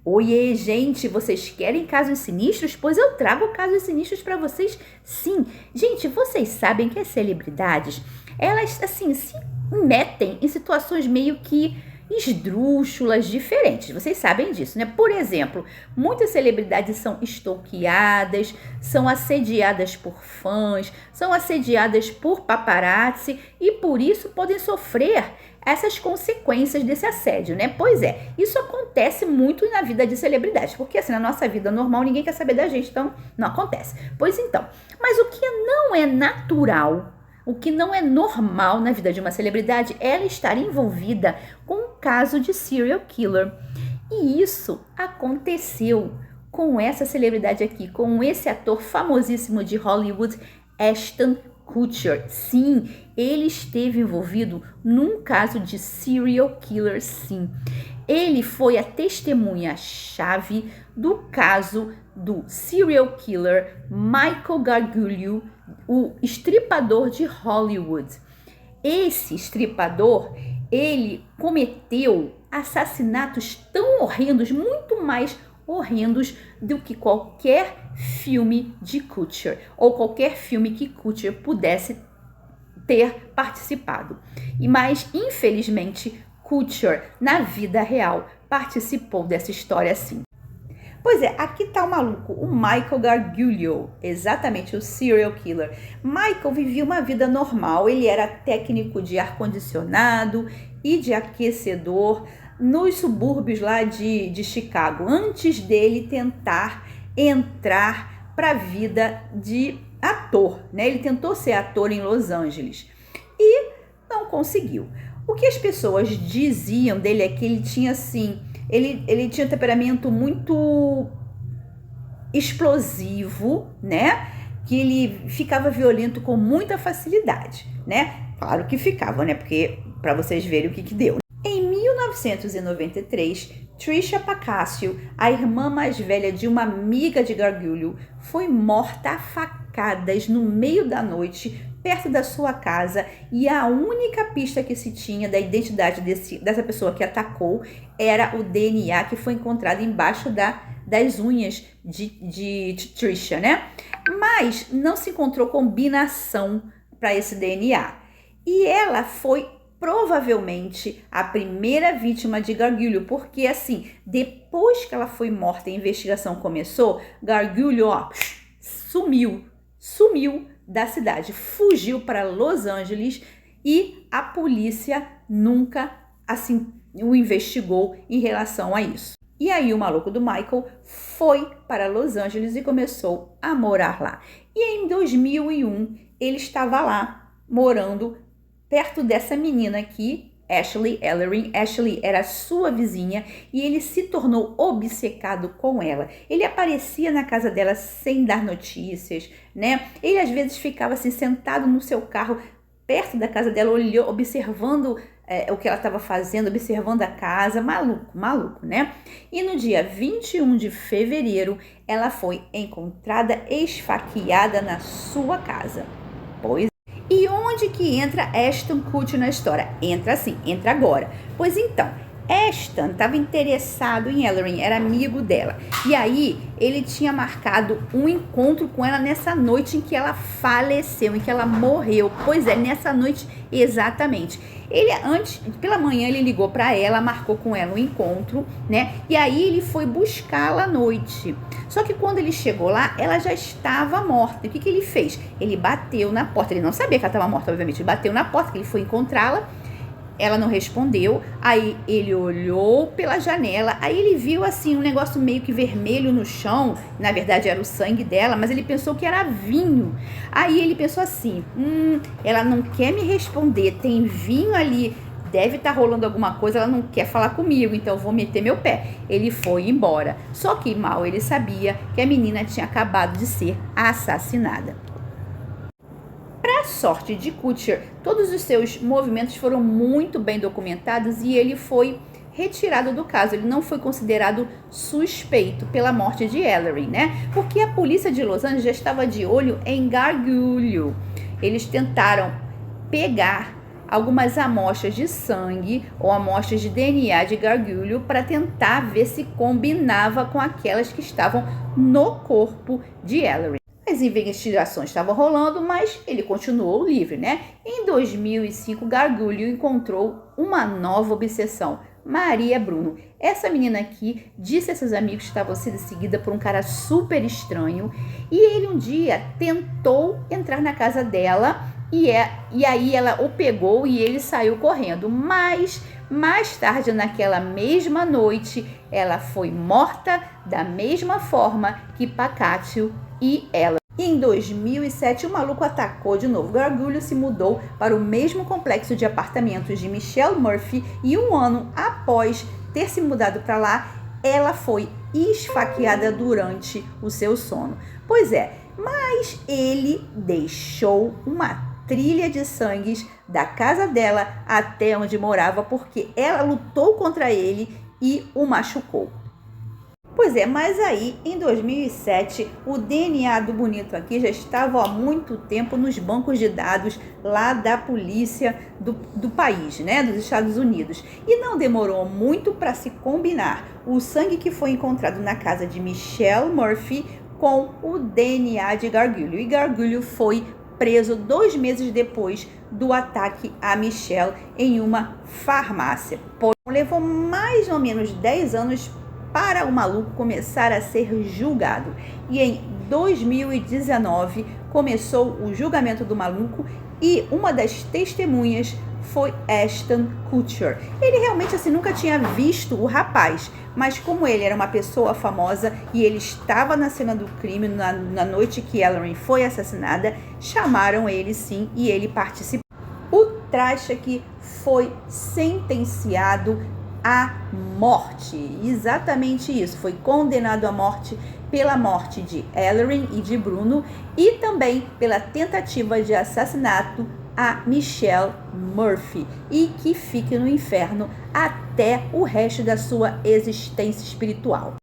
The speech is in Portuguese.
Oiê, gente, vocês querem casos sinistros? Pois eu trago casos sinistros para vocês, sim. Gente, vocês sabem que as celebridades, elas, assim, se metem em situações meio que esdrúxulas, diferentes. Vocês sabem disso, né? Por exemplo, muitas celebridades são stalkeadas, são assediadas por fãs, são assediadas por paparazzi e por isso podem sofrer essas consequências desse assédio, né? Pois é, isso acontece muito na vida de celebridades, porque assim, na nossa vida normal ninguém quer saber da gente, então não acontece. Pois então, mas o que não é natural, o que não é normal na vida de uma celebridade é ela estar envolvida com um caso de serial killer. E isso aconteceu com essa celebridade aqui, com esse ator famosíssimo de Hollywood, Ashton Kutcher. Sim, ele esteve envolvido num caso de serial killer, sim. Ele foi a testemunha-chave do caso do serial killer Michael Gargiulo, o estripador de Hollywood. Esse estripador, ele cometeu assassinatos tão horrendos, muito mais horrendos do que qualquer filme de Kutcher, ou qualquer filme que Kutcher pudesse ter participado. Mas, infelizmente, Kutcher, na vida real, participou dessa história sim. Pois é, aqui tá o maluco, o Michael Gargiulo, exatamente, o serial killer. Michael vivia uma vida normal, ele era técnico de ar-condicionado e de aquecedor nos subúrbios lá de Chicago, antes dele tentar entrar para a vida de ator, né? Ele tentou ser ator em Los Angeles e não conseguiu. O que as pessoas diziam dele é que ele tinha assim... Ele tinha um temperamento muito explosivo, né? Que ele ficava violento com muita facilidade, né? Claro que ficava, né? Porque para vocês verem o que deu. Em 1993, Trisha Pacasio, a irmã mais velha de uma amiga de Gargiulo, foi morta a facadas no meio da noite, perto da sua casa, e a única pista que se tinha da identidade dessa pessoa que atacou era o DNA que foi encontrado embaixo das unhas de Trisha, né? Mas não se encontrou combinação para esse DNA. E ela foi provavelmente a primeira vítima de Gargiulo, porque assim, depois que ela foi morta e a investigação começou, Gargiulo, sumiu da cidade, fugiu para Los Angeles e a polícia nunca assim o investigou em relação a isso. E aí o maluco do Michael foi para Los Angeles e começou a morar lá. E em 2001 ele estava lá morando perto dessa menina aqui, Ashley Ellerin. Ashley era sua vizinha e ele se tornou obcecado com ela. Ele aparecia na casa dela sem dar notícias, né? Ele às vezes ficava assim sentado no seu carro perto da casa dela, observando o que ela estava fazendo, observando a casa. Maluco, né? E no dia 21 de fevereiro, ela foi encontrada esfaqueada na sua casa. Pois e onde que entra Ashton Kutcher na história? Entra assim, entra agora. Pois então, Ashton estava interessado em Ellerin, era amigo dela. E aí, ele tinha marcado um encontro com ela nessa noite em que ela faleceu, em que ela morreu. Pois é, nessa noite exatamente. Pela manhã, ele ligou para ela, marcou com ela um encontro, né? E aí, ele foi buscá-la à noite. Só que quando ele chegou lá, ela já estava morta. E o que ele fez? Ele bateu na porta. Ele não sabia que ela estava morta, obviamente. Ele bateu na porta, que ele foi encontrá-la. Ela não respondeu, aí ele olhou pela janela, aí ele viu assim um negócio meio que vermelho no chão, na verdade era o sangue dela, mas ele pensou que era vinho. Aí ele pensou assim, ela não quer me responder, tem vinho ali, deve estar rolando alguma coisa, ela não quer falar comigo, então eu vou meter meu pé. Ele foi embora, só que mal ele sabia que a menina tinha acabado de ser assassinada. Para a sorte de Kutcher, todos os seus movimentos foram muito bem documentados e ele foi retirado do caso. Ele não foi considerado suspeito pela morte de Ellerin, né? Porque a polícia de Los Angeles já estava de olho em Gargiulo. Eles tentaram pegar algumas amostras de sangue ou amostras de DNA de Gargulho para tentar ver se combinava com aquelas que estavam no corpo de Ellery. As investigações estavam rolando, mas ele continuou livre, né? Em 2005, Gargulho encontrou uma nova obsessão, Maria Bruno. Essa menina aqui disse a seus amigos que estavam sendo seguida por um cara super estranho e ele um dia tentou entrar na casa dela e aí ela o pegou e ele saiu correndo. Mas mais tarde, naquela mesma noite, ela foi morta da mesma forma que Pacatio e ela. Em 2007, o maluco atacou de novo. Gargulho se mudou para o mesmo complexo de apartamentos de Michelle Murphy e um ano após ter se mudado para lá, ela foi esfaqueada durante o seu sono. Pois é, mas ele deixou uma trilha de sangues da casa dela até onde morava porque ela lutou contra ele e o machucou. Pois é, mas aí em 2007 o DNA do bonito aqui já estava há muito tempo nos bancos de dados lá da polícia do país, né, dos Estados Unidos. E não demorou muito para se combinar o sangue que foi encontrado na casa de Michelle Murphy com o DNA de Gargulho. E Gargulho foi preso 2 meses depois do ataque a Michelle em uma farmácia. Porém, levou mais ou menos 10 anos para o maluco começar a ser julgado. E em 2019 começou o julgamento do maluco e uma das testemunhas foi Ashton Kutcher. Ele realmente nunca tinha visto o rapaz, mas como ele era uma pessoa famosa e ele estava na cena do crime na noite que Ellery foi assassinada, chamaram ele sim e ele participou. O traste aqui foi sentenciado à morte, exatamente isso, foi condenado à morte pela morte de Ellery e de Bruno e também pela tentativa de assassinato a Michelle Murphy e que fique no inferno até o resto da sua existência espiritual.